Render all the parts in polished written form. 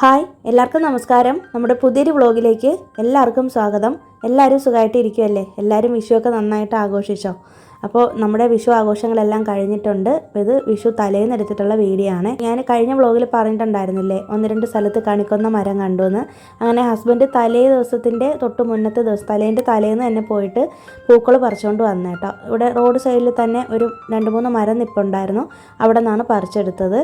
Hi എല്ലാവർക്കും നമസ്കാരം. നമ്മുടെ പുതിയൊരു വ്ളോഗിലേക്ക് എല്ലാവർക്കും സ്വാഗതം. എല്ലാവരും സുഖമായിട്ട് ഇരിക്കുമല്ലേ? എല്ലാവരും വിഷുവൊക്കെ നന്നായിട്ട് ആഘോഷിച്ചോ? അപ്പോൾ നമ്മുടെ വിഷു ആഘോഷങ്ങളെല്ലാം കഴിഞ്ഞിട്ടുണ്ട്. ഇത് വിഷു തലേന്ന് എടുത്തിട്ടുള്ള വീഡിയോ ആണ്. ഞാൻ കഴിഞ്ഞ വ്ളോഗിൽ പറഞ്ഞിട്ടുണ്ടായിരുന്നില്ലേ, 1-2 സ്ഥലത്ത് കണിക്കൊന്ന മരം കണ്ടു എന്ന്. അങ്ങനെ ഹസ്ബൻഡ് തലേ ദിവസത്തിൻ്റെ തൊട്ട് മുന്നത്തെ ദിവസം തലേൻ്റെ തലേന്ന് തന്നെ പോയിട്ട് പൂക്കൾ പറിച്ചുകൊണ്ട് വന്നു കേട്ടോ. ഇവിടെ റോഡ് സൈഡിൽ തന്നെ ഒരു 2-3 മരം നിൽപ്പുണ്ടായിരുന്നു. അവിടെ നിന്നാണ് പറിച്ചെടുത്തത്.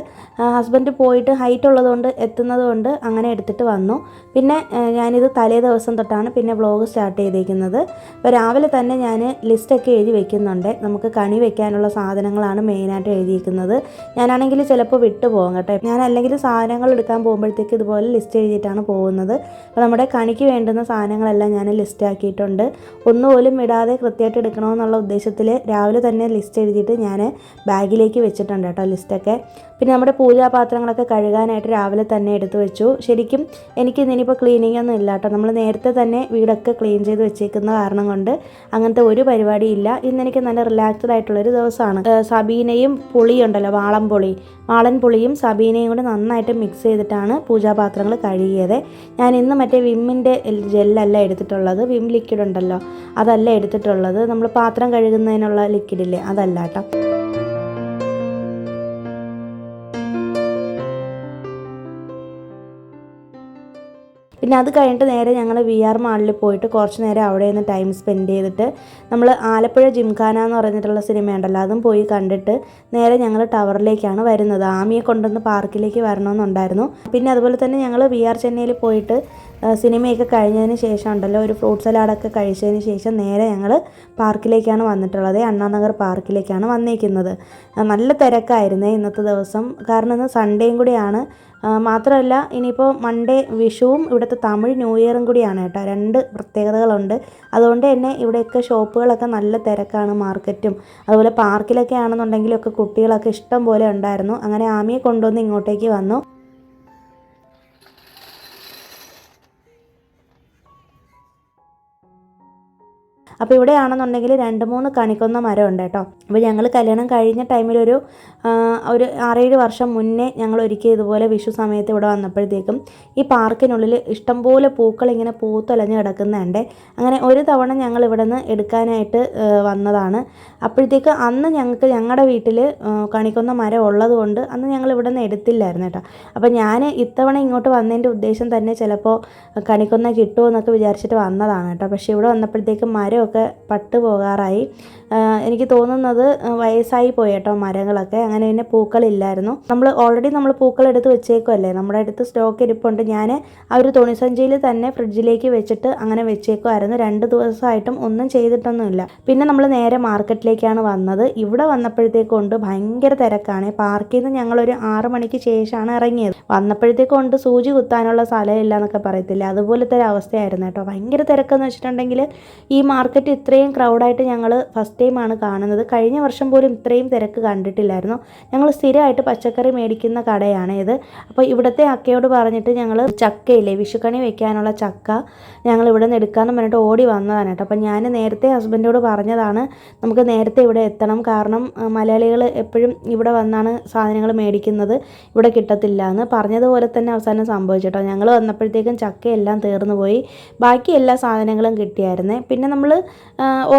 ഹസ്ബൻഡ് പോയിട്ട് ഹൈറ്റ് ഉള്ളതുകൊണ്ട് എത്തുന്നതുകൊണ്ട് അങ്ങനെ എടുത്തിട്ട് വന്നു. പിന്നെ ഞാനിത് തലേ ദിവസം തൊട്ടാണ് പിന്നെ വ്ളോഗ് സ്റ്റാർട്ട് ചെയ്തിരിക്കുന്നത്. അപ്പോൾ രാവിലെ തന്നെ ഞാൻ ലിസ്റ്റൊക്കെ എഴുതി വെക്കുന്നുണ്ട്. നമുക്ക് കണി വെക്കാനുള്ള സാധനങ്ങളാണ് മെയിനായിട്ട് എഴുതിയിരിക്കുന്നത്. ഞാനാണെങ്കിൽ ചിലപ്പോൾ വിട്ടുപോകും കേട്ടോ. ഞാൻ അല്ലെങ്കിൽ സാധനങ്ങൾ എടുക്കാൻ പോകുമ്പോഴത്തേക്ക് ഇതുപോലെ ലിസ്റ്റ് എഴുതിയിട്ടാണ് പോകുന്നത്. അപ്പോൾ നമ്മുടെ കണിക്ക് വേണ്ടുന്ന സാധനങ്ങളെല്ലാം ഞാൻ ലിസ്റ്റ് ആക്കിയിട്ടുണ്ട്. ഒന്നുപോലും ഇടാതെ കൃത്യമായിട്ട് എടുക്കണമെന്നുള്ള ഉദ്ദേശത്തിൽ രാവിലെ തന്നെ ലിസ്റ്റ് എഴുതിയിട്ട് ഞാൻ ബാഗിലേക്ക് വെച്ചിട്ടുണ്ട് കേട്ടോ ലിസ്റ്റൊക്കെ. പിന്നെ നമ്മുടെ പൂജാപാത്രങ്ങളൊക്കെ കഴുകാനായിട്ട് രാവിലെ തന്നെ എടുത്തു വെച്ചു. ശരിക്കും എനിക്ക് ഇനിയിപ്പോൾ ക്ലീനിങ് ഒന്നും ഇല്ല കേട്ടോ. നമ്മൾ നേരത്തെ തന്നെ വീടൊക്കെ ക്ലീൻ ചെയ്ത് വെച്ചേക്കുന്ന കാരണം കൊണ്ട് അങ്ങനത്തെ ഒരു പരിപാടിയില്ല. ഇന്നെനിക്ക് നല്ല റിലാക്സ്ഡ് ആയിട്ടുള്ളൊരു ദിവസമാണ്. സബീനയും പുളിയുണ്ടല്ലോ, വാളൻ പുളിയും സബീനയും കൂടി നന്നായിട്ട് മിക്സ് ചെയ്തിട്ടാണ് പൂജാപാത്രങ്ങൾ കഴുകിയത്. ഞാൻ ഇന്ന് മറ്റേ വിമ്മിൻ്റെ ജെല്ലല്ല എടുത്തിട്ടുള്ളത്, വിം ലിക്വിഡ് ഉണ്ടല്ലോ അതല്ല എടുത്തിട്ടുള്ളത്. നമ്മൾ പാത്രം കഴുകുന്നതിനുള്ള ലിക്വിഡില്ലേ അതല്ല കേട്ടോ. പിന്നെ അത് കഴിഞ്ഞിട്ട് നേരെ ഞങ്ങൾ VR മാളിൽ പോയിട്ട് കുറച്ച് നേരം അവിടെ നിന്ന് ടൈം സ്പെൻഡ് ചെയ്തിട്ട് നമ്മൾ ആലപ്പുഴ ജിംഖാന എന്ന് പറഞ്ഞിട്ടുള്ള സിനിമയുണ്ടല്ലോ അതും പോയി കണ്ടിട്ട് നേരെ ഞങ്ങൾ ടവറിലേക്കാണ് വരുന്നത്. ആമിയെ കൊണ്ടുവന്ന് പാർക്കിലേക്ക് വരണമെന്നുണ്ടായിരുന്നു. പിന്നെ അതുപോലെ തന്നെ ഞങ്ങൾ VR ചെന്നൈയിൽ പോയിട്ട് സിനിമയൊക്കെ കഴിഞ്ഞതിന് ശേഷം ഉണ്ടല്ലോ ഒരു ഫ്രൂട്ട് സലാഡൊക്കെ കഴിച്ചതിന് ശേഷം നേരെ ഞങ്ങൾ പാർക്കിലേക്കാണ് വന്നിട്ടുള്ളത്. അണ്ണാനഗർ പാർക്കിലേക്കാണ് വന്നിരിക്കുന്നത്. നല്ല തിരക്കായിരുന്നേ ഇന്നത്തെ ദിവസം, കാരണം ഇന്ന് സൺഡേയും കൂടിയാണ്. മാത്രമല്ല ഇനിയിപ്പോൾ മൺഡേ വിഷുവും ഇവിടുത്തെ തമിഴ് ന്യൂ ഇയറും കൂടിയാണ് കേട്ടോ. 2 പ്രത്യേകതകളുണ്ട്. അതുകൊണ്ട് തന്നെ ഇവിടെയൊക്കെ ഷോപ്പുകളൊക്കെ നല്ല തിരക്കാണ്. മാർക്കറ്റും അതുപോലെ പാർക്കിലൊക്കെ ആണെന്നുണ്ടെങ്കിലൊക്കെ കുട്ടികളൊക്കെ ഇഷ്ടം പോലെ ഉണ്ടായിരുന്നു. അങ്ങനെ ആമിയെ കൊണ്ടുവന്ന് ഇങ്ങോട്ടേക്ക് വന്നു. അപ്പോൾ ഇവിടെ ആണെന്നുണ്ടെങ്കിൽ 2-3 കണിക്കൊന്ന മരം ഉണ്ട് കേട്ടോ. അപ്പോൾ ഞങ്ങൾ കല്യാണം കഴിഞ്ഞ ടൈമിൽ ഒരു 6-7 വർഷം മുന്നേ ഞങ്ങൾ ഒരിക്കൽ ഇതുപോലെ വിഷു സമയത്ത് ഇവിടെ വന്നപ്പോഴത്തേക്കും ഈ പാർക്കിനുള്ളിൽ ഇഷ്ടംപോലെ പൂക്കൾ ഇങ്ങനെ പൂത്തലഞ്ഞ് കിടക്കുന്നുണ്ട്. അങ്ങനെ ഒരു തവണ ഞങ്ങൾ ഇവിടെ നിന്ന് എടുക്കാനായിട്ട് വന്നതാണ്. അപ്പോഴത്തേക്ക് അന്ന് ഞങ്ങളുടെ വീട്ടിൽ കണിക്കൊന്ന മരം ഉള്ളത് കൊണ്ട് അന്ന് ഞങ്ങൾ ഇവിടെ നിന്ന് എടുത്തില്ലായിരുന്നു കേട്ടോ. അപ്പോൾ ഞാൻ ഇത്തവണ ഇങ്ങോട്ട് വന്നതിൻ്റെ ഉദ്ദേശം തന്നെ ചിലപ്പോൾ കണിക്കൊന്ന കിട്ടുമോ എന്നൊക്കെ വിചാരിച്ചിട്ട് വന്നതാണ് കേട്ടോ. പക്ഷേ ഇവിടെ വന്നപ്പോഴത്തേക്കും മരം പട്ട് പോകാറായി. എനിക്ക് തോന്നുന്നത് വയസ്സായി പോയി കേട്ടോ മരങ്ങളൊക്കെ. അങ്ങനെ പിന്നെ പൂക്കളില്ലായിരുന്നു. ഓൾറെഡി നമ്മൾ പൂക്കൾ എടുത്ത് വെച്ചേക്കുമല്ലേ, നമ്മുടെ അടുത്ത് സ്റ്റോക്ക് ഇരിപ്പുണ്ട്. ഞാൻ ആ ഒരു തുണിസഞ്ചിയിൽ തന്നെ ഫ്രിഡ്ജിലേക്ക് വെച്ചിട്ട് അങ്ങനെ വെച്ചേക്കുമായിരുന്നു. 2 ദിവസമായിട്ടും ഒന്നും ചെയ്തിട്ടൊന്നുമില്ല. പിന്നെ നമ്മൾ നേരെ മാർക്കറ്റിലേക്കാണ് വന്നത്. ഇവിടെ വന്നപ്പോഴത്തേക്കൊണ്ട് ഭയങ്കര തിരക്കാണ്. പാർക്കിൽ നിന്ന് ഞങ്ങളൊരു 6 മണിക്ക് ശേഷമാണ് ഇറങ്ങിയത്. വന്നപ്പോഴത്തേക്കൊണ്ട് സൂചി കുത്താനുള്ള സ്ഥലമില്ല എന്നൊക്കെ പറയത്തില്ല, അതുപോലത്തെ ഒരു അവസ്ഥയായിരുന്നു കേട്ടോ. ഭയങ്കര തിരക്കെന്ന് വെച്ചിട്ടുണ്ടെങ്കിൽ ഈ മാർക്കറ്റ് ഇത്രയും ക്രൗഡായിട്ട് ഞങ്ങൾ ഫസ്റ്റ് ടൈമാണ് കാണുന്നത്. കഴിഞ്ഞ വർഷം പോലും ഇത്രയും തിരക്ക് കണ്ടിട്ടില്ലായിരുന്നു. ഞങ്ങൾ സ്ഥിരമായിട്ട് പച്ചക്കറി മേടിക്കുന്ന കടയാണ് ഇത്. അപ്പോൾ ഇവിടുത്തെ അക്കയോട് പറഞ്ഞിട്ട് ഞങ്ങൾ ചക്കയില്ലേ, വിഷുക്കണി വെക്കാനുള്ള ചക്ക ഞങ്ങൾ ഇവിടെ നിന്ന് എടുക്കാമെന്ന് പറഞ്ഞിട്ട് ഓടി വന്നതാണ് കേട്ടോ. അപ്പോൾ ഞാൻ നേരത്തെ ഹസ്ബൻഡോട് പറഞ്ഞതാണ് നമുക്ക് നേരത്തെ ഇവിടെ എത്തണം, കാരണം മലയാളികൾ എപ്പോഴും ഇവിടെ വന്നാണ് സാധനങ്ങൾ മേടിക്കുന്നത്, ഇവിടെ കിട്ടത്തില്ല എന്ന്. പറഞ്ഞതുപോലെ തന്നെ അവസാനം സംഭവിച്ചിട്ടോ. ഞങ്ങൾ വന്നപ്പോഴത്തേക്കും ചക്കയെല്ലാം തീർന്നു പോയി. ബാക്കി എല്ലാ സാധനങ്ങളും കിട്ടിയായിരുന്നേ. പിന്നെ നമ്മൾ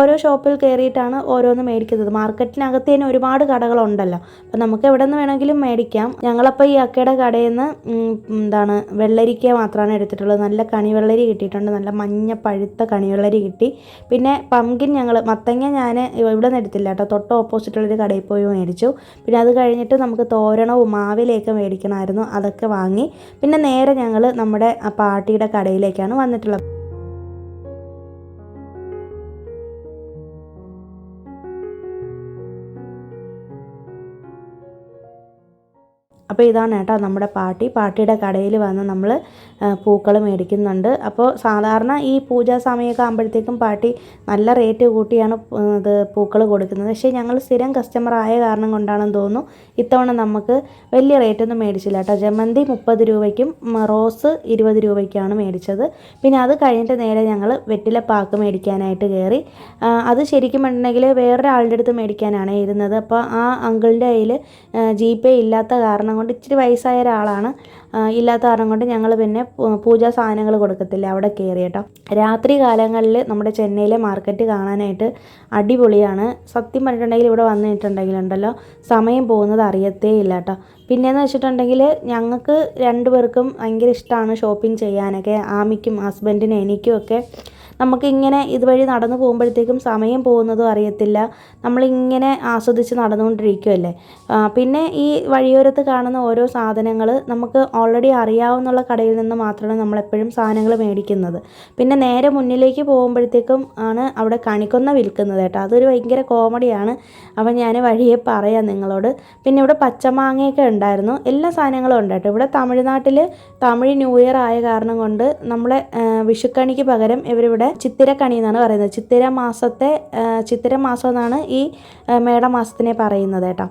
ഓരോ ഷോപ്പിൽ കയറിയിട്ടാണ് ഓരോന്ന് മേടിക്കുന്നത്. മാർക്കറ്റിനകത്ത് തന്നെ ഒരുപാട് കടകളുണ്ടല്ലോ, അപ്പോൾ നമുക്ക് എവിടെ നിന്ന് വേണമെങ്കിലും മേടിക്കാം. ഞങ്ങളപ്പോൾ ഈ അക്കയുടെ കടയിൽ നിന്ന് വെള്ളരിക്ക മാത്രമാണ് എടുത്തിട്ടുള്ളത്. നല്ല കണിവെള്ളരി കിട്ടിയിട്ടുണ്ട്, നല്ല മഞ്ഞ പഴുത്ത കണിവെള്ളരി കിട്ടി. പിന്നെ പംകിൻ മത്തങ്ങ ഞാൻ ഇവിടെ നിന്ന് എടുത്തില്ല കേട്ടോ, തൊട്ട് ഓപ്പോസിറ്റുള്ളൊരു കടയിൽ പോയി മേടിച്ചു. പിന്നെ അത് കഴിഞ്ഞിട്ട് നമുക്ക് തോരണവും മാവിലയൊക്കെ മേടിക്കണമായിരുന്നു, അതൊക്കെ വാങ്ങി. പിന്നെ നേരെ ഞങ്ങൾ നമ്മുടെ പാട്ടിയുടെ കടയിലേക്കാണ് വന്നിട്ടുള്ളത്. അപ്പോൾ ഇതാണ് കേട്ടോ നമ്മുടെ പാട്ടിയുടെ കടയിൽ വന്ന് നമ്മൾ പൂക്കൾ മേടിക്കുന്നുണ്ട്. അപ്പോൾ സാധാരണ ഈ പൂജാ സമയമൊക്കെ ആകുമ്പോഴത്തേക്കും പാട്ടി നല്ല റേറ്റ് കൂട്ടിയാണ് ഇത് പൂക്കൾ കൊടുക്കുന്നത്. പക്ഷേ ഞങ്ങൾ സ്ഥിരം കസ്റ്റമർ ആയ കാരണം കൊണ്ടാണെന്ന് തോന്നുന്നു ഇത്തവണ നമുക്ക് വലിയ റേറ്റൊന്നും മേടിച്ചില്ല കേട്ടോ. ജമന്തി 30 രൂപയ്ക്കും റോസ് 20 രൂപയ്ക്കാണ് മേടിച്ചത്. പിന്നെ അത് കഴിഞ്ഞിട്ട് നേരെ ഞങ്ങൾ വെറ്റിലപ്പാക്ക് മേടിക്കാനായിട്ട് കയറി. അത് ശരിക്കും ഉണ്ടെങ്കിൽ വേറൊരാളുടെ അടുത്ത് മേടിക്കാനാണ് ഇരുന്നത്. അപ്പോൾ ആ അങ്കിളിൻ്റെ കയ്യിൽ GPay ഇല്ലാത്ത കാരണം കൊണ്ട് ഇച്ചിരി വയസ്സായ ഒരാളാണ്. ഇല്ലാത്ത കാരണം കൊണ്ട് ഞങ്ങൾ പിന്നെ പൂജാ സാധനങ്ങൾ കൊടുക്കത്തില്ല അവിടെ കയറി കേട്ടോ. രാത്രി കാലങ്ങളിൽ നമ്മുടെ ചെന്നൈയിലെ മാർക്കറ്റ് കാണാനായിട്ട് അടിപൊളിയാണ്. സത്യം പറഞ്ഞിട്ടുണ്ടെങ്കിൽ ഇവിടെ വന്നിട്ടുണ്ടെങ്കിലുണ്ടല്ലോ സമയം പോകുന്നത് അറിയത്തേ ഇല്ല കേട്ടോ. പിന്നെയെന്ന് വെച്ചിട്ടുണ്ടെങ്കിൽ ഞങ്ങൾക്ക് രണ്ടുപേർക്കും ഭയങ്കര ഇഷ്ടമാണ് ഷോപ്പിംഗ് ചെയ്യാനൊക്കെ. ആമിക്കും ഹസ്ബൻഡിനും എനിക്കുമൊക്കെ നമുക്കിങ്ങനെ ഇതുവഴി നടന്നു പോകുമ്പോഴത്തേക്കും സമയം പോകുന്നതും അറിയത്തില്ല. നമ്മളിങ്ങനെ ആസ്വദിച്ച് നടന്നുകൊണ്ടിരിക്കുമല്ലേ. പിന്നെ ഈ വഴിയോരത്ത് കാണുന്ന ഓരോ സാധനങ്ങൾ നമുക്ക് ഓൾറെഡി അറിയാവുന്ന കടയിൽ നിന്ന് മാത്രമാണ് നമ്മളെപ്പോഴും സാധനങ്ങൾ മേടിക്കുന്നത്. പിന്നെ നേരെ മുന്നിലേക്ക് പോകുമ്പോഴത്തേക്കും ആണ് അവിടെ കണിക്കൊന്ന വിൽക്കുന്നത് കേട്ടോ. അതൊരു ഭയങ്കര കോമഡിയാണ്. അപ്പം ഞാൻ വഴിയെ പറയാം നിങ്ങളോട്. പിന്നെ ഇവിടെ പച്ചമാങ്ങയൊക്കെ ഉണ്ടായിരുന്നു. എല്ലാ സാധനങ്ങളും ഉണ്ട് കേട്ടോ. ഇവിടെ തമിഴ്നാട്ടിൽ തമിഴ് ന്യൂ ഇയർ ആയ കാരണം കൊണ്ട് നമ്മളെ വിഷുക്കണിക്ക് പകരം ഇവരിവിടെ ചിത്തിരക്കണി എന്നാണ് പറയുന്നത്. ചിത്തിര മാസം എന്നാണ് ഈ മേടമാസത്തിനെ പറയുന്നത് കേട്ടോ.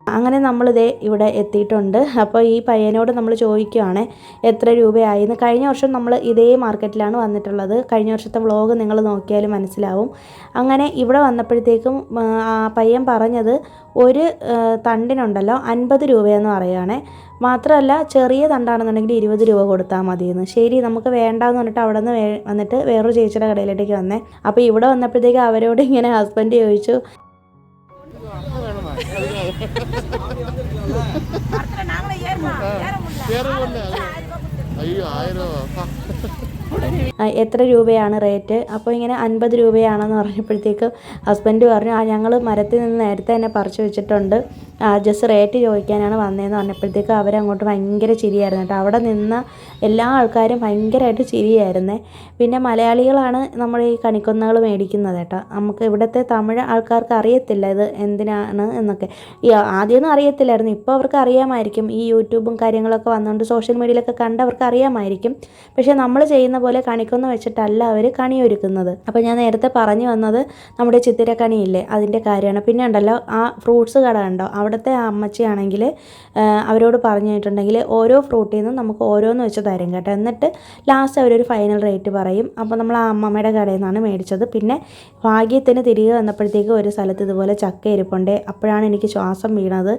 അങ്ങനെ നമ്മളിതേ ഇവിടെ എത്തിയിട്ടുണ്ട്. അപ്പോൾ ഈ പയ്യനോട് നമ്മൾ ചോദിക്കുകയാണ് എത്ര രൂപയായിന്ന്. കഴിഞ്ഞ വർഷം നമ്മൾ ഇതേ മാർക്കറ്റിലാണ് വന്നിട്ടുള്ളത്. കഴിഞ്ഞ വർഷത്തെ വ്ളോഗ് നിങ്ങൾ നോക്കിയാലും മനസ്സിലാവും. അങ്ങനെ ഇവിടെ വന്നപ്പോഴത്തേക്കും പയ്യൻ പറഞ്ഞത് ഒരു തണ്ടിനുണ്ടല്ലോ 50 രൂപയെന്ന് പറയുകയാണേ. മാത്രമല്ല ചെറിയ തണ്ടാണെന്നുണ്ടെങ്കിൽ 20 രൂപ കൊടുത്താൽ മതിയെന്ന്. ശരി നമുക്ക് വേണ്ടാന്ന് പറഞ്ഞിട്ട് അവിടെ നിന്ന് വന്നിട്ട് വേറൊരു ചേച്ചിയുടെ കടയിലേക്ക് വന്നേ. അപ്പോൾ ഇവിടെ വന്നപ്പോഴത്തേക്ക് അവരോട് ഇങ്ങനെ ഹസ്ബൻഡ് ചോദിച്ചു എത്ര രൂപയാണ് റേറ്റ്. അപ്പോൾ ഇങ്ങനെ 50 രൂപയാണെന്ന് പറഞ്ഞപ്പോഴത്തേക്ക് ഹസ്ബൻഡ് പറഞ്ഞു ഞങ്ങൾ മരത്തിൽ നിന്ന് നേരത്തെ തന്നെ പറിച്ചു വെച്ചിട്ടുണ്ട്, ജസ്റ്റ് റേറ്റ് ചോദിക്കാനാണ് വന്നതെന്ന് പറഞ്ഞപ്പോഴത്തേക്ക് അവരങ്ങോട്ട് ഭയങ്കര ചിരിയായിരുന്നു കേട്ടോ. അവിടെ നിന്ന എല്ലാ ആൾക്കാരും ഭയങ്കരമായിട്ട് ചിരിയായിരുന്നേ. പിന്നെ മലയാളികളാണ് നമ്മൾ ഈ കണിക്കൊന്നകൾ മേടിക്കുന്നത് കേട്ടോ. നമുക്ക് ഇവിടുത്തെ തമിഴ് ആൾക്കാർക്ക് അറിയത്തില്ല ഇത് എന്തിനാണ് എന്നൊക്കെ. ആദ്യമൊന്നും അറിയത്തില്ലായിരുന്നു. ഇപ്പോൾ അവർക്ക് അറിയാമായിരിക്കും. ഈ യൂട്യൂബും കാര്യങ്ങളൊക്കെ വന്നുകൊണ്ട് സോഷ്യൽ മീഡിയയിലൊക്കെ കണ്ടവർക്ക് അറിയാമായിരിക്കും. പക്ഷേ നമ്മൾ ചെയ്യുന്ന പോലെ കണിക്കൊന്ന വെച്ചിട്ടല്ല അവർ കണിയൊരുക്കുന്നത്. അപ്പോൾ ഞാൻ നേരത്തെ പറഞ്ഞു വന്നത് നമ്മുടെ ചിത്തിരക്കണിയില്ലേ അതിൻ്റെ കാര്യമാണ്. പിന്നെ ഉണ്ടല്ലോ ആ ഫ്രൂട്ട്സ് കട ഉണ്ടോ, അവിടുത്തെ ആ അമ്മച്ചിയാണെങ്കിൽ അവരോട് പറഞ്ഞിട്ടുണ്ടെങ്കിൽ ഓരോ ഫ്രൂട്ടിൽ നിന്നും നമുക്ക് ഓരോന്ന് വെച്ച് തരും കേട്ടോ. എന്നിട്ട് ലാസ്റ്റ് അവരൊരു ഫൈനൽ റേറ്റ് പറയും. അപ്പോൾ നമ്മൾ ആ അമ്മമ്മയുടെ കടയിൽ നിന്നാണ് മേടിച്ചത്. പിന്നെ ഭാഗ്യത്തിന് തിരികെ വന്നപ്പോഴത്തേക്ക് ഒരു സ്ഥലത്ത് ഇതുപോലെ ചക്ക ഇരിപ്പുണ്ട്. അപ്പോഴാണ് എനിക്ക് ശ്വാസം വീണത്.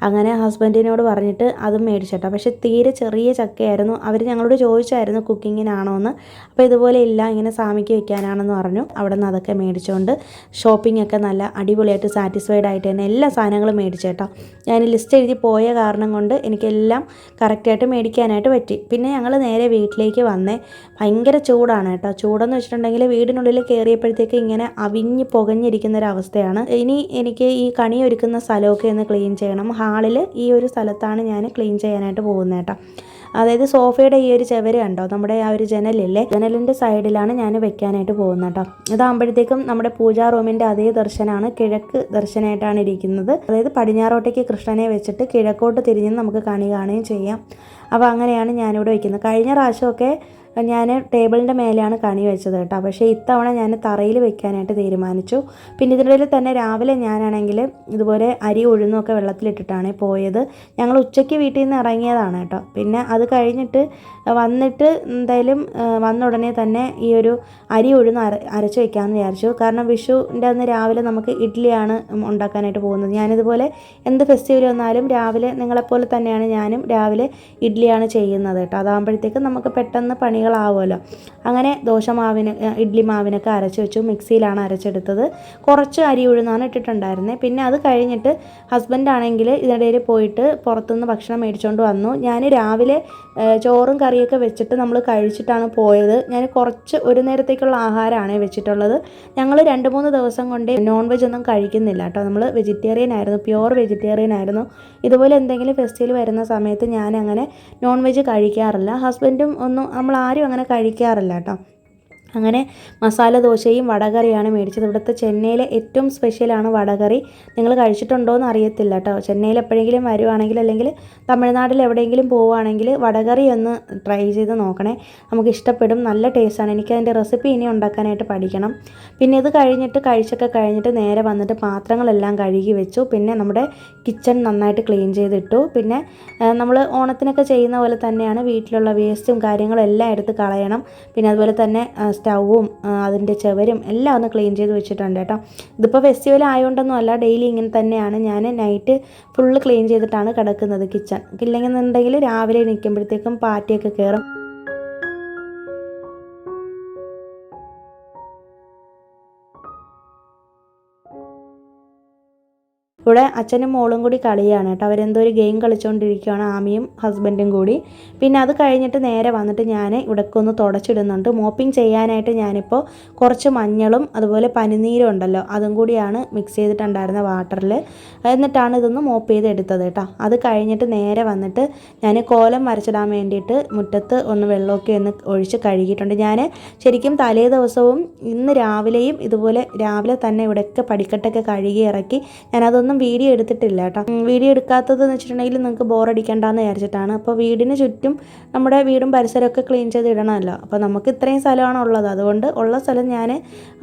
അങ്ങനെ ഹസ്ബൻഡിനോട് പറഞ്ഞിട്ട് അതും മേടിച്ചിട്ടോ. പക്ഷേ തീരെ ചെറിയ ചക്കയായിരുന്നു. അവർ ഞങ്ങളോട് ചോദിച്ചായിരുന്നു കുക്കിങ്ങിനാണോ എന്ന്. അപ്പോൾ ഇതുപോലെ ഇല്ല, ഇങ്ങനെ സാമിക്ക് വെക്കാനാണെന്ന് പറഞ്ഞു. അവിടെ നിന്ന് അതൊക്കെ മേടിച്ചുകൊണ്ട് ഷോപ്പിംഗ് ഒക്കെ നല്ല അടിപൊളിയായിട്ട് സാറ്റിസ്ഫൈഡ് ആയിട്ട് തന്നെ എല്ലാ സാധനങ്ങളും മേടിച്ചേട്ടോ. ഞാൻ ലിസ്റ്റ് എഴുതി പോയ കാരണം കൊണ്ട് എനിക്കെല്ലാം കറക്റ്റായിട്ട് മേടിക്കാനായിട്ട് പറ്റി. പിന്നെ ഞങ്ങൾ നേരെ വീട്ടിലേക്ക് വന്നേ. ഭയങ്കര ചൂടാണ് കേട്ടോ. ചൂടെന്ന് വെച്ചിട്ടുണ്ടെങ്കിൽ വീടിനുള്ളിൽ കയറിയപ്പോഴത്തേക്ക് ഇങ്ങനെ അവിഞ്ഞ് പുകഞ്ഞിരിക്കുന്നൊരവസ്ഥയാണ്. ഇനി എനിക്ക് ഈ കണി ഒരുക്കുന്ന സ്ഥലമൊക്കെ ഒന്ന് ക്ലീൻ ചെയ്യണം. ഹാളിൽ ഈ ഒരു സ്ഥലത്താണ് ഞാൻ ക്ലീൻ ചെയ്യാനായിട്ട് പോകുന്നത് കേട്ടോ. അതായത് സോഫയുടെ ഈ ഒരു ചെവര് കണ്ടോ, നമ്മുടെ ആ ഒരു ജനലില്ലേ, ജനലിൻ്റെ സൈഡിലാണ് ഞാൻ വെക്കാനായിട്ട് പോകുന്നത് കേട്ടോ. ഇതാകുമ്പോഴത്തേക്കും നമ്മുടെ പൂജാ റൂമിൻ്റെ അതേ ദർശനമാണ്, കിഴക്ക് ദർശനമായിട്ടാണ് ഇരിക്കുന്നത്. അതായത് പടിഞ്ഞാറോട്ടേക്ക് കൃഷ്ണനെ വെച്ചിട്ട് കിഴക്കോട്ട് തിരിഞ്ഞ് നമുക്ക് കണി കാണുകയും ചെയ്യാം. അപ്പോൾ അങ്ങനെയാണ് ഞാനിവിടെ വയ്ക്കുന്നത്. കഴിഞ്ഞ പ്രാവശ്യമൊക്കെ ഞാൻ ടേബിളിൻ്റെ മേലെയാണ് കണി വെച്ചത് കേട്ടോ. പക്ഷേ ഇത്തവണ ഞാൻ തറയിൽ വെക്കാനായിട്ട് തീരുമാനിച്ചു. പിന്നെ ഇതിനിടയിൽ തന്നെ രാവിലെ ഞാനാണെങ്കിൽ ഇതുപോലെ അരി ഉഴുന്നൊക്കെ വെള്ളത്തിലിട്ടിട്ടാണ് പോയത്. ഞങ്ങൾ ഉച്ചയ്ക്ക് വീട്ടിൽ നിന്ന് ഇറങ്ങിയതാണ് കേട്ടോ. പിന്നെ അത് കഴിഞ്ഞിട്ട് വന്നിട്ട് എന്തായാലും വന്ന ഉടനെ തന്നെ ഈ ഒരു അരി ഉഴുന്ന് അരച്ച് വെക്കാമെന്ന് വിചാരിച്ചു. കാരണം വിഷുവിൻ്റെ അന്ന് രാവിലെ നമുക്ക് ഇഡ്ഡലിയാണ് ഉണ്ടാക്കാനായിട്ട് പോകുന്നത്. ഞാനിതുപോലെ എന്ത് ഫെസ്റ്റിവൽ വന്നാലും രാവിലെ നിങ്ങളെപ്പോലെ തന്നെയാണ് ഞാനും രാവിലെ ഇഡ്ഡലിയാണ് ചെയ്യുന്നത് കേട്ടോ. അതാകുമ്പോഴത്തേക്കും നമുക്ക് പെട്ടെന്ന് പണികളാവുമല്ലോ. അങ്ങനെ ദോശമാവിന് ഇഡ്ഡലി മാവിനൊക്കെ അരച്ച് വെച്ചു. മിക്സിയിലാണ് അരച്ചെടുത്തത്. കുറച്ച് അരി ഉഴുന്നാണ് ഇട്ടിട്ടുണ്ടായിരുന്നത്. പിന്നെ അത് കഴിഞ്ഞിട്ട് ഹസ്ബൻഡാണെങ്കിൽ ഇതിനിടയിൽ പോയിട്ട് പുറത്തുനിന്ന് ഭക്ഷണം മേടിച്ചുകൊണ്ട് വന്നു. ഞാൻ രാവിലെ ചോറും കറിയൊക്കെ വെച്ചിട്ട് നമ്മൾ കഴിച്ചിട്ടാണ് പോയത്. ഞാൻ കുറച്ച് ഒരു നേരത്തേക്കുള്ള ആഹാരമാണ് വെച്ചിട്ടുള്ളത്. ഞങ്ങൾ 2-3 ദിവസം കൊണ്ട് നോൺ വെജ് ഒന്നും കഴിക്കുന്നില്ല കേട്ടോ. നമ്മൾ വെജിറ്റേറിയൻ ആയിരുന്നു, പ്യുവർ വെജിറ്റേറിയൻ ആയിരുന്നു. ഇതുപോലെ എന്തെങ്കിലും ഫെസ്റ്റിവൽ വരുന്ന സമയത്ത് ഞാൻ അങ്ങനെ നോൺ വെജ് കഴിക്കാറില്ല. ഹസ്ബൻഡും ഒന്നും നമ്മളാരും അങ്ങനെ കഴിക്കാറില്ല കേട്ടോ. അങ്ങനെ മസാല ദോശയും വടകറിയാണ് മേടിച്ചത്. ഇവിടുത്തെ ചെന്നൈയിലെ ഏറ്റവും സ്പെഷ്യലാണ് വടകറി. നിങ്ങൾ കഴിച്ചിട്ടുണ്ടോ എന്ന് അറിയത്തില്ല കേട്ടോ. ചെന്നൈയിൽ എപ്പോഴെങ്കിലും വരുവാണെങ്കിൽ അല്ലെങ്കിൽ തമിഴ്നാട്ടിൽ എവിടെയെങ്കിലും പോവുകയാണെങ്കിൽ വടകറി ഒന്ന് ട്രൈ ചെയ്ത് നോക്കണേ. നമുക്ക് ഇഷ്ടപ്പെടും, നല്ല ടേസ്റ്റാണ്. എനിക്കതിൻ്റെ റെസിപ്പി ഇനി ഉണ്ടാക്കാനായിട്ട് പഠിക്കണം. പിന്നെ ഇത് കഴിഞ്ഞിട്ട് കഴിച്ചൊക്കെ കഴിഞ്ഞിട്ട് നേരെ വന്നിട്ട് പാത്രങ്ങളെല്ലാം കഴുകി വെച്ചു. പിന്നെ നമ്മുടെ കിച്ചൺ നന്നായിട്ട് ക്ലീൻ ചെയ്തിട്ടു. പിന്നെ നമ്മൾ ഓണത്തിനൊക്കെ ചെയ്യുന്ന പോലെ തന്നെയാണ് വീട്ടിലുള്ള വേസ്റ്റും കാര്യങ്ങളും എല്ലാം എടുത്ത് കളയണം. പിന്നെ അതുപോലെ തന്നെ സ്റ്റൗവും അതിൻ്റെ ചുവരും എല്ലാം ഒന്ന് ക്ലീൻ ചെയ്ത് വെച്ചിട്ടുണ്ട് കേട്ടോ. ഇതിപ്പോൾ ഫെസ്റ്റിവൽ ആയതുകൊണ്ടൊന്നും അല്ല, ഡെയിലി ഇങ്ങനെ തന്നെയാണ്. ഞാൻ നൈറ്റ് ഫുള്ള് ക്ലീൻ ചെയ്തിട്ടാണ് കിടക്കുന്നത് കിച്ചൺ. ഇല്ലെന്നുണ്ടെങ്കിൽ രാവിലെ നിൽക്കുമ്പോഴത്തേക്കും പാറ്റിയൊക്കെ കയറും. ഇവിടെ അച്ഛനും മോളും കൂടി കളിയാണ് കേട്ടോ. അവരെന്തോ ഒരു ഗെയിം കളിച്ചുകൊണ്ടിരിക്കുകയാണ്, ആമിയും ഹസ്ബൻഡും കൂടി. പിന്നെ അത് കഴിഞ്ഞിട്ട് നേരെ വന്നിട്ട് ഞാൻ ഇവിടേക്ക് ഒന്ന് തുടച്ചിടുന്നുണ്ട്. മോപ്പിംഗ് ചെയ്യാനായിട്ട് ഞാനിപ്പോൾ കുറച്ച് മഞ്ഞളും അതുപോലെ പനിനീരും ഉണ്ടല്ലോ, അതും കൂടിയാണ് മിക്സ് ചെയ്തിട്ടുണ്ടായിരുന്ന വാട്ടറിൽ. എന്നിട്ടാണ് ഇതൊന്ന് മോപ്പ് ചെയ്ത് എടുത്തത് കേട്ടോ. അത് കഴിഞ്ഞിട്ട് നേരെ വന്നിട്ട് ഞാൻ കോലം വരച്ചിടാൻ വേണ്ടിയിട്ട് മുറ്റത്ത് ഒന്ന് വെള്ളമൊക്കെ ഒന്ന് ഒഴിച്ച് കഴുകിയിട്ടുണ്ട്. ഞാൻ ശരിക്കും തലേ ദിവസവും ഇന്ന് രാവിലെയും ഇതുപോലെ രാവിലെ തന്നെ ഇവിടെയൊക്കെ പടിക്കെട്ടൊക്കെ കഴുകി ഇറക്കി. ഞാനതൊന്നും വീഡിയോ എടുത്തിട്ടില്ല കേട്ടോ. വീഡിയോ എടുക്കാത്തത് എന്ന് വെച്ചിട്ടുണ്ടെങ്കിൽ നിങ്ങൾക്ക് ബോറടിക്കണ്ടെന്ന് വിചാരിച്ചിട്ടാണ്. അപ്പോൾ വീടിന് ചുറ്റും നമ്മുടെ വീടും പരിസരമൊക്കെ ക്ലീൻ ചെയ്ത് ഇടണമല്ലോ. അപ്പോൾ നമുക്ക് ഇത്രയും സ്ഥലമാണ് ഉള്ളത്, അതുകൊണ്ട് ഉള്ള സ്ഥലം ഞാൻ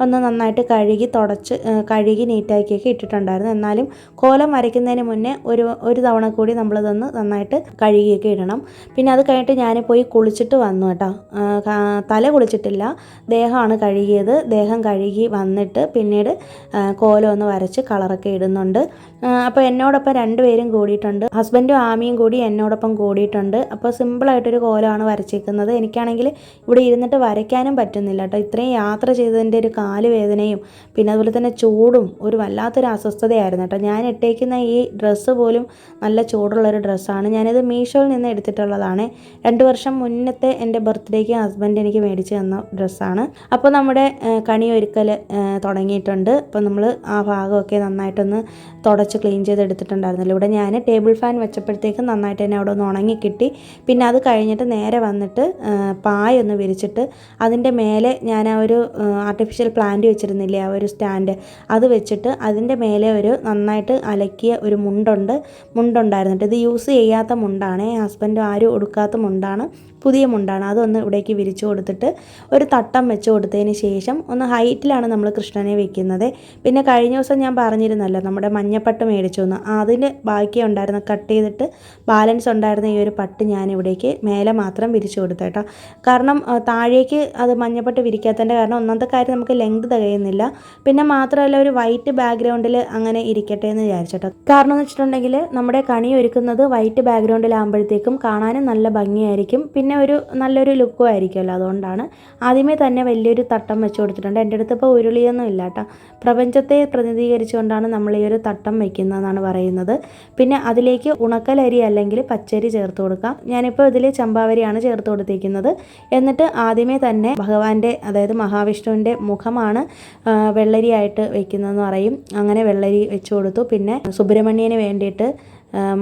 ഒന്ന് നന്നായിട്ട് കഴുകി നീറ്റാക്കിയൊക്കെ ഇട്ടിട്ടുണ്ടായിരുന്നു. എന്നാലും കോലം വരയ്ക്കുന്നതിന് മുന്നേ ഒരു തവണ കൂടി നമ്മളിതൊന്ന് നന്നായിട്ട് കഴുകിയൊക്കെ ഇടണം. പിന്നെ അത് കഴിഞ്ഞിട്ട് ഞാൻ പോയി കുളിച്ചിട്ട് വന്നു കേട്ടോ. തല കുളിച്ചിട്ടില്ല, ദേഹമാണ് കഴുകിയത്. ദേഹം കഴുകി വന്നിട്ട് പിന്നീട് കോലം ഒന്ന് വരച്ച് കളറൊക്കെ ഇടുന്നുണ്ട്. അപ്പോൾ എന്നോടൊപ്പം 2 പേരും കൂടിയിട്ടുണ്ട്, ഹസ്ബൻഡും ആമിയും കൂടി എന്നോടൊപ്പം കൂടിയിട്ടുണ്ട്. അപ്പോൾ സിമ്പിളായിട്ടൊരു കോലമാണ് വരച്ചേക്കുന്നത്. എനിക്കാണെങ്കിൽ ഇവിടെ ഇരുന്നിട്ട് വരയ്ക്കാനും പറ്റുന്നില്ല കേട്ടോ. ഇത്രയും യാത്ര ചെയ്തതിൻ്റെ ഒരു കാല് വേദനയും പിന്നെ അതുപോലെ തന്നെ ചൂടും ഒരു വല്ലാത്തൊരു അസ്വസ്ഥതയായിരുന്നു കേട്ടോ. ഞാൻ ഇട്ടേക്കുന്ന ഈ ഡ്രസ്സ് പോലും നല്ല ചൂടുള്ളൊരു ഡ്രസ്സാണ്. ഞാനിത് മീഷോയിൽ നിന്ന് എടുത്തിട്ടുള്ളതാണ്. 2 വർഷം മുന്നത്തെ എൻ്റെ ബർത്ത്ഡേക്ക് ഹസ്ബൻഡ് എനിക്ക് മേടിച്ച് തന്ന ഡ്രസ്സാണ്. അപ്പോൾ നമ്മുടെ കണിയൊരുക്കൽ തുടങ്ങിയിട്ടുണ്ട്. അപ്പോൾ നമ്മൾ ആ ഭാഗമൊക്കെ നന്നായിട്ടൊന്ന് തുടച്ച് ക്ലീൻ ചെയ്തെടുത്തിട്ടുണ്ടായിരുന്നല്ലോ. ഇവിടെ ഞാൻ ടേബിൾ ഫാൻ വെച്ചപ്പോഴത്തേക്കും നന്നായിട്ട് തന്നെ അവിടെ ഒന്ന് ഉണങ്ങി കിട്ടി. പിന്നെ അത് കഴിഞ്ഞിട്ട് നേരെ വന്നിട്ട് പായൊന്ന് വിരിച്ചിട്ട് അതിൻ്റെ മേലെ ഞാൻ ആ ഒരു ആർട്ടിഫിഷ്യൽ പ്ലാന്റ് വെച്ചിരുന്നില്ലേ, ആ ഒരു സ്റ്റാൻഡ്, അത് വെച്ചിട്ട് അതിൻ്റെ മേലെ ഒരു നന്നായിട്ട് അലക്കിയ ഒരു മുണ്ടുണ്ടായിരുന്നിട്ട്. ഇത് യൂസ് ചെയ്യാത്ത മുണ്ടാണ്, ഹസ്ബൻഡ് ആരും ഉടുക്കാത്ത മുണ്ടാണ്, പുതിയ മുണ്ടാണ്. അതൊന്ന് ഇവിടേക്ക് വിരിച്ചു കൊടുത്തിട്ട് ഒരു തട്ടം വെച്ച് കൊടുത്തതിന് ശേഷം ഒന്ന് ഹൈറ്റിലാണ് നമ്മൾ കൃഷ്ണനെ വെക്കുന്നത്. പിന്നെ കഴിഞ്ഞ ദിവസം ഞാൻ പറഞ്ഞിരുന്നല്ലോ നമ്മുടെ മഞ്ഞപ്പട്ട് മേടിച്ചു എന്ന്, അതിന് ബാക്കി ഉണ്ടായിരുന്ന കട്ട് ചെയ്തിട്ട് ബാലൻസ് ഉണ്ടായിരുന്ന ഈ ഒരു പട്ട് ഞാൻ ഇവിടേക്ക് മേലെ മാത്രം വിരിച്ചു കൊടുത്തു കേട്ടോ. കാരണം താഴേക്ക് അത് മഞ്ഞപ്പട്ട് വിരിക്കാത്തതിൻ്റെ കാരണം ഒന്നാമത്തെ കാര്യം നമുക്ക് ലെങ്ത് തികയുന്നില്ല, പിന്നെ മാത്രമല്ല ഒരു വൈറ്റ് ബാക്ക്ഗ്രൗണ്ടിൽ അങ്ങനെ ഇരിക്കട്ടെ എന്ന് വിചാരിച്ചിട്ടോ. കാരണം എന്ന് വെച്ചിട്ടുണ്ടെങ്കിൽ നമ്മുടെ കണി ഒരുക്കുന്നത് വൈറ്റ് ബാക്ക്ഗ്രൗണ്ടിലാകുമ്പോഴത്തേക്കും കാണാനും നല്ല ഭംഗിയായിരിക്കും, പിന്നെ ഒരു നല്ലൊരു ലുക്കും ആയിരിക്കുമല്ലോ. അതുകൊണ്ടാണ് ആദ്യമേ തന്നെ വലിയൊരു തട്ടം വെച്ച് കൊടുത്തിട്ടുണ്ട്. എൻ്റെ അടുത്ത് ഇപ്പോൾ ഉരുളിയൊന്നും ഇല്ല കേട്ടോ. പ്രപഞ്ചത്തെ പ്രതിനിധീകരിച്ചുകൊണ്ടാണ് നമ്മൾ ഈ ഒരു തട്ടം വയ്ക്കുന്നതെന്നാണ് പറയുന്നത്. പിന്നെ അതിലേക്ക് ഉണക്കലരി അല്ലെങ്കിൽ പച്ചരി ചേർത്ത് കൊടുക്കാം. ഞാനിപ്പോൾ ഇതിൽ ചമ്പാവരിയാണ് ചേർത്ത് കൊടുത്തിരിക്കുന്നത്. എന്നിട്ട് ആദ്യമേ തന്നെ ഭഗവാന്റെ, അതായത് മഹാവിഷ്ണുവിൻ്റെ മുഖമാണ് വെള്ളരിയായിട്ട് വയ്ക്കുന്നതെന്ന് പറയും. അങ്ങനെ വെള്ളരി വെച്ച് കൊടുത്തു. പിന്നെ സുബ്രഹ്മണ്യന് വേണ്ടിയിട്ട്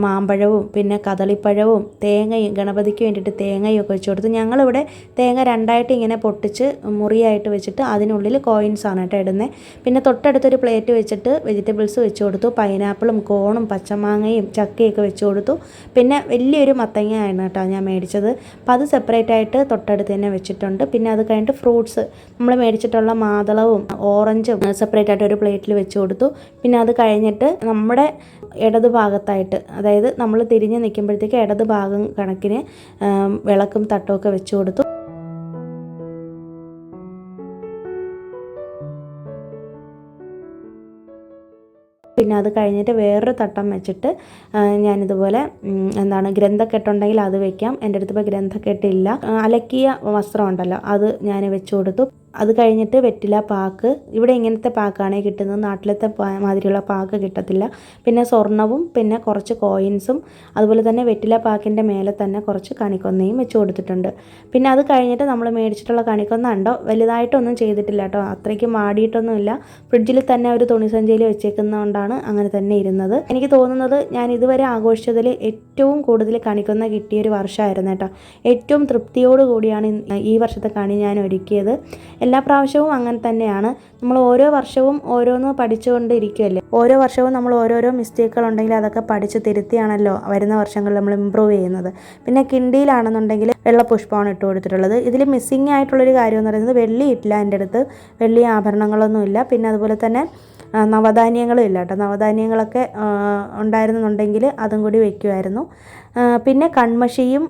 മാമ്പഴവും പിന്നെ കദളിപ്പഴവും തേങ്ങയും, ഗണപതിക്ക് വേണ്ടിയിട്ട് തേങ്ങയും ഒക്കെ വെച്ച് കൊടുത്തു. ഞങ്ങളിവിടെ തേങ്ങ 2ആയിട്ട് ഇങ്ങനെ പൊട്ടിച്ച് മുറിയായിട്ട് വെച്ചിട്ട് അതിനുള്ളിൽ കോയിൻസാണ് കേട്ടോ ഇടുന്നത്. പിന്നെ തൊട്ടടുത്തൊരു പ്ലേറ്റ് വെച്ചിട്ട് വെജിറ്റബിൾസ് വെച്ച് കൊടുത്തു. പൈനാപ്പിളും കോണും പച്ചമാങ്ങയും ചക്കയൊക്കെ വെച്ച് കൊടുത്തു. പിന്നെ വലിയൊരു മത്തങ്ങയാണ് കേട്ടോ ഞാൻ മേടിച്ചത്. അപ്പോൾ അത് സെപ്പറേറ്റ് ആയിട്ട് തൊട്ടടുത്ത് തന്നെ വെച്ചിട്ടുണ്ട്. പിന്നെ അത് കഴിഞ്ഞിട്ട് ഫ്രൂട്ട്സ് നമ്മൾ മേടിച്ചിട്ടുള്ള മാതളവും ഓറഞ്ചും സെപ്പറേറ്റ് ആയിട്ട് ഒരു പ്ലേറ്റിൽ വെച്ച് കൊടുത്തു. പിന്നെ അത് കഴിഞ്ഞിട്ട് നമ്മുടെ ഇടത് ഭാഗത്തായിട്ട്, അതായത് നമ്മൾ തിരിഞ്ഞ് നിൽക്കുമ്പോഴത്തേക്ക് ഇടത് ഭാഗം കണക്കിന് വിളക്കും തട്ടമൊക്കെ വെച്ച് കൊടുത്തു. പിന്നെ അത് കഴിഞ്ഞിട്ട് വേറൊരു തട്ടം വെച്ചിട്ട് ഞാനിതുപോലെ ഗ്രന്ഥക്കെട്ടുണ്ടെങ്കിൽ അത് വെക്കാം. എൻ്റെ അടുത്ത് ഇപ്പോൾ ഗ്രന്ഥക്കെട്ടില്ല. അലക്കിയ വസ്ത്രം ഉണ്ടല്ലോ അത് ഞാൻ വെച്ച് കൊടുത്തു. അത് കഴിഞ്ഞിട്ട് വെറ്റില പാക്ക്, ഇവിടെ ഇങ്ങനത്തെ പാക്കാണ് കിട്ടുന്നത്, നാട്ടിലത്തെ മാതിരിയുള്ള പാക്ക് കിട്ടത്തില്ല. പിന്നെ സ്വർണവും പിന്നെ കുറച്ച് കോയിൻസും അതുപോലെ തന്നെ വെറ്റില പാക്കിൻ്റെ മേലെ തന്നെ കുറച്ച് കണിക്കൊന്നയും വെച്ച് കൊടുത്തിട്ടുണ്ട്. പിന്നെ അത് കഴിഞ്ഞിട്ട് നമ്മൾ മേടിച്ചിട്ടുള്ള കണിക്കൊന്ന ഉണ്ടോ വലുതായിട്ടൊന്നും ചെയ്തിട്ടില്ല കേട്ടോ, അത്രയ്ക്ക് മാടിയിട്ടൊന്നുമില്ല. ഫ്രിഡ്ജിൽ തന്നെ ഒരു തുണിസഞ്ചിയിൽ വെച്ചേക്കുന്നതുകൊണ്ടാണ് അങ്ങനെ തന്നെ ഇരുന്നത്. എനിക്ക് തോന്നുന്നത് ഞാൻ ഇതുവരെ ആഘോഷിച്ചതിൽ ഏറ്റവും കൂടുതൽ കണിക്കൊന്ന കിട്ടിയൊരു വർഷമായിരുന്നു കേട്ടോ. ഏറ്റവും തൃപ്തിയോടുകൂടിയാണ് ഈ വർഷത്തെ കണി ഞാൻ ഒരുക്കിയത്. എല്ലാ പ്രാവശ്യവും അങ്ങനെ തന്നെയാണ്. നമ്മൾ ഓരോ വർഷവും ഓരോന്ന് പഠിച്ചുകൊണ്ടിരിക്കുകയല്ലേ. ഓരോ വർഷവും നമ്മൾ ഓരോരോ മിസ്റ്റേക്കുകൾ ഉണ്ടെങ്കിൽ അതൊക്കെ പഠിച്ച് തിരുത്തിയാണല്ലോ വരുന്ന വർഷങ്ങളിൽ നമ്മൾ ഇമ്പ്രൂവ് ചെയ്യുന്നത്. പിന്നെ കിണ്ടിയിലാണെന്നുണ്ടെങ്കിൽ വെള്ളപുഷ്പമാണ് ഇട്ട് കൊടുത്തിട്ടുള്ളത്. ഇതിൽ മിസ്സിങ് ആയിട്ടുള്ളൊരു കാര്യം എന്ന് പറയുന്നത് വെള്ളി ഇട്ടില്ല, എൻ്റെ അടുത്ത് വെള്ളി ആഭരണങ്ങളൊന്നുമില്ല. പിന്നെ അതുപോലെ തന്നെ നവധാന്യങ്ങളും ഇല്ല കേട്ടോ. നവധാന്യങ്ങളൊക്കെ ഉണ്ടായിരുന്നുണ്ടെങ്കിൽ അതും കൂടി വെക്കുമായിരുന്നു. പിന്നെ കൺമഷിയും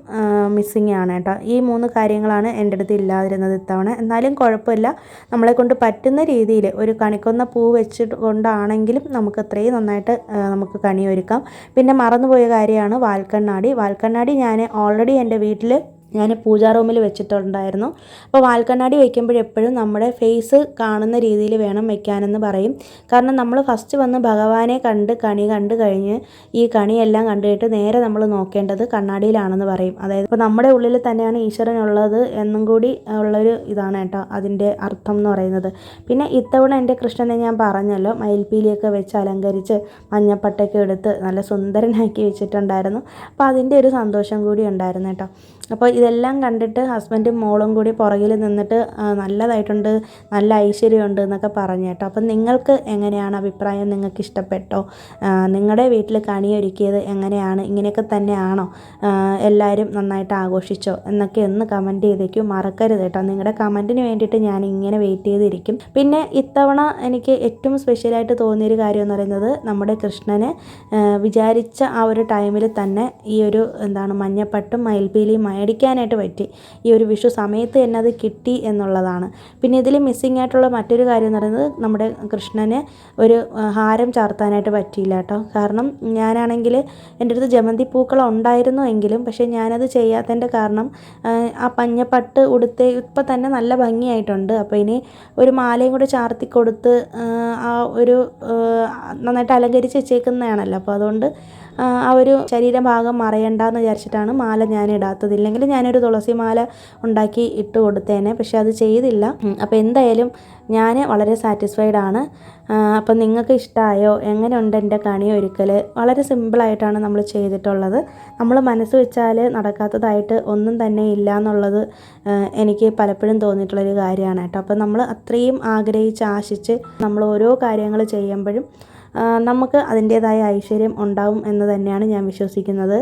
മിസ്സിങ് ആണ് കേട്ടോ. ഈ 3 കാര്യങ്ങളാണ് എൻ്റെ അടുത്ത് ഇല്ലാതിരുന്നത് ഇത്തവണ. എന്നാലും കുഴപ്പമില്ല, നമ്മളെ കൊണ്ട് പറ്റുന്ന രീതിയിൽ ഒരു കണിക്കൊന്ന പൂ വെച്ചിട്ട് കൊണ്ടാണെങ്കിലും നമുക്ക് അത്രയും നന്നായിട്ട് നമുക്ക് കണി ഒരുക്കാം. പിന്നെ മറന്നുപോയ കാര്യമാണ് വാൽക്കണ്ണാടി ഞാൻ ഓൾറെഡി എൻ്റെ വീട്ടിൽ ഞാൻ പൂജാ റൂമിൽ വെച്ചിട്ടുണ്ടായിരുന്നു. അപ്പോൾ വാൽക്കണ്ണാടി വയ്ക്കുമ്പോഴെപ്പോഴും നമ്മുടെ ഫേസ് കാണുന്ന രീതിയിൽ വേണം വെക്കാനെന്ന് പറയും. കാരണം നമ്മൾ ഫസ്റ്റ് വന്ന് ഭഗവാനെ കണി കണ്ടു കഴിഞ്ഞ് ഈ കണിയെല്ലാം കണ്ടിട്ട് നേരെ നമ്മൾ നോക്കേണ്ടത് കണ്ണാടിയിലാണെന്ന് പറയും. അതായത് ഇപ്പോൾ നമ്മുടെ ഉള്ളിൽ തന്നെയാണ് ഈശ്വരനുള്ളത് എന്നും കൂടി ഉള്ളൊരു ഇതാണ് കേട്ടോ അതിൻ്റെ അർത്ഥം എന്ന് പറയുന്നത്. പിന്നെ ഇത്തവണ എൻ്റെ കൃഷ്ണനെ ഞാൻ പറഞ്ഞല്ലോ, മയിൽപ്പീലിയൊക്കെ വെച്ച് അലങ്കരിച്ച് മഞ്ഞപ്പട്ടയൊക്കെ എടുത്ത് നല്ല സുന്ദരനാക്കി വെച്ചിട്ടുണ്ടായിരുന്നു. അപ്പോൾ അതിൻ്റെ ഒരു സന്തോഷം കൂടി ഉണ്ടായിരുന്നു കേട്ടോ. അപ്പോൾ ഇതെല്ലാം കണ്ടിട്ട് ഹസ്ബൻഡും മോളും കൂടി പുറകിൽ നിന്നിട്ട് നല്ലതായിട്ടുണ്ട്, നല്ല ഐശ്വര്യമുണ്ട് എന്നൊക്കെ പറഞ്ഞു കേട്ടോ. അപ്പം നിങ്ങൾക്ക് എങ്ങനെയാണ് അഭിപ്രായം? നിങ്ങൾക്ക് ഇഷ്ടപ്പെട്ടോ? നിങ്ങളുടെ വീട്ടിൽ കണിയൊരുക്കിയത് എങ്ങനെയാണ്? ഇങ്ങനെയൊക്കെ തന്നെയാണോ? എല്ലാവരും നന്നായിട്ട് ആഘോഷിച്ചോ എന്നൊക്കെ ഒന്ന് കമൻറ്റ് ചെയ്തേക്കും, മറക്കരുത് കേട്ടോ. നിങ്ങളുടെ കമൻറ്റിന് വേണ്ടിയിട്ട് ഞാൻ ഇങ്ങനെ വെയിറ്റ് ചെയ്തിരിക്കും. പിന്നെ ഇത്തവണ എനിക്ക് ഏറ്റവും സ്പെഷ്യലായിട്ട് തോന്നിയൊരു കാര്യം എന്ന് പറയുന്നത് നമ്മുടെ കൃഷ്ണന് വിചാരിച്ച ആ ഒരു ടൈമിൽ തന്നെ ഈ ഒരു മഞ്ഞപ്പട്ടും മയിൽപ്പീലിയും മേടിക്കാനായിട്ട് പറ്റി. ഈ ഒരു വിഷു സമയത്ത് തന്നെ അത് കിട്ടി എന്നുള്ളതാണ്. പിന്നെ ഇതിൽ മിസ്സിങ് ആയിട്ടുള്ള മറ്റൊരു കാര്യം എന്ന് പറയുന്നത് നമ്മുടെ കൃഷ്ണന് ഒരു ഹാരം ചാർത്താനായിട്ട് പറ്റിയില്ല കേട്ടോ. കാരണം ഞാനാണെങ്കിൽ എൻ്റെ അടുത്ത് ജമന്തി പൂക്കളം ഉണ്ടായിരുന്നു എങ്കിലും പക്ഷേ ഞാനത് ചെയ്യാത്തതിൻ്റെ കാരണം ആ പഞ്ഞപ്പട്ട് ഉടുത്ത് ഇപ്പം തന്നെ നല്ല ഭംഗിയായിട്ടുണ്ട്. അപ്പോൾ ഇനി ഒരു മാലയും കൂടെ ചാർത്തി കൊടുത്ത് ആ ഒരു നന്നായിട്ട് അലങ്കരിച്ച് വെച്ചേക്കുന്നതാണല്ലോ. അപ്പോൾ അതുകൊണ്ട് ആ ഒരു ശരീരഭാഗം മറയണ്ടെന്ന് വിചാരിച്ചിട്ടാണ് മാല ഞാൻ ഇടാത്തത്. ഇല്ലെങ്കിൽ ഞാനൊരു തുളസി മാല ഉണ്ടാക്കി ഇട്ട് കൊടുത്തേനെ, പക്ഷെ അത് ചെയ്തില്ല. അപ്പോൾ എന്തായാലും ഞാൻ വളരെ സാറ്റിസ്ഫൈഡ് ആണ്. അപ്പം നിങ്ങൾക്ക് ഇഷ്ടമായോ? എങ്ങനെയുണ്ട് എൻ്റെ കണി ഒരുക്കൽ? വളരെ സിമ്പിളായിട്ടാണ് നമ്മൾ ചെയ്തിട്ടുള്ളത്. നമ്മൾ മനസ്സ് വെച്ചാൽ നടക്കാത്തതായിട്ട് ഒന്നും തന്നെ ഇല്ല എന്നുള്ളത് എനിക്ക് പലപ്പോഴും തോന്നിയിട്ടുള്ളൊരു കാര്യമാണ് കേട്ടോ. അപ്പം നമ്മൾ അത്രയും ആഗ്രഹിച്ച് ആശിച്ച് നമ്മൾ ഓരോ കാര്യങ്ങൾ ചെയ്യുമ്പോഴും നമുക്ക് അതിൻ്റേതായ ഐശ്വര്യം ഉണ്ടാവും എന്ന് തന്നെയാണ് ഞാൻ വിശ്വസിക്കുന്നത്.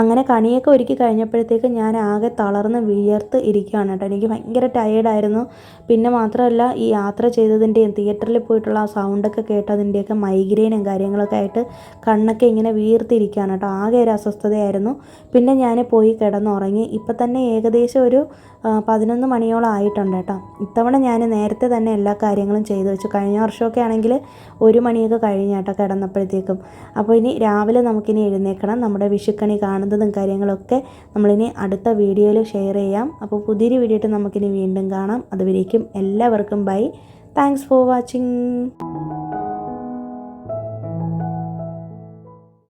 അങ്ങനെ കണിയൊക്കെ ഒരുക്കി കഴിഞ്ഞപ്പോഴത്തേക്ക് ഞാൻ ആകെ തളർന്ന് വിയർത്ത് ഇരിക്കുകയാണ് കേട്ടോ. എനിക്ക് ഭയങ്കര ടയേർഡായിരുന്നു. പിന്നെ മാത്രമല്ല ഈ യാത്ര ചെയ്തതിൻ്റെയും തിയേറ്ററിൽ പോയിട്ടുള്ള ആ സൗണ്ടൊക്കെ കേട്ടതിൻ്റെയൊക്കെ മൈഗ്രെയിനും കാര്യങ്ങളൊക്കെ ആയിട്ട് കണ്ണൊക്കെ ഇങ്ങനെ വീർത്തിരിക്കുകയാണ് കേട്ടോ. ആകെ ഒരു അസ്വസ്ഥതയായിരുന്നു. പിന്നെ ഞാൻ പോയി കിടന്നുറങ്ങി. ഇപ്പം തന്നെ ഏകദേശം ഒരു 11 മണിയോളം ആയിട്ടുണ്ട് കേട്ടോ. ഇത്തവണ ഞാൻ നേരത്തെ തന്നെ എല്ലാ കാര്യങ്ങളും ചെയ്തു വെച്ചു. കഴിഞ്ഞ വർഷമൊക്കെ ആണെങ്കിൽ 1 മണിയൊക്കെ കഴിഞ്ഞ കേട്ടോ കിടന്നപ്പോഴത്തേക്കും. അപ്പോൾ ഇനി രാവിലെ നമുക്കിനി എഴുന്നേൽക്കണം. നമ്മുടെ വിഷുക്കണി കാണുന്നതും കാര്യങ്ങളൊക്കെ നമ്മളിനി അടുത്ത വീഡിയോയിൽ ഷെയർ ചെയ്യാം. അപ്പോൾ പുതിയൊരു വീഡിയോ ആയിട്ട് നമുക്കിനി വീണ്ടും കാണാം. അതുവരേക്കും എല്ലാവർക്കും ബൈ. Thanks for watching.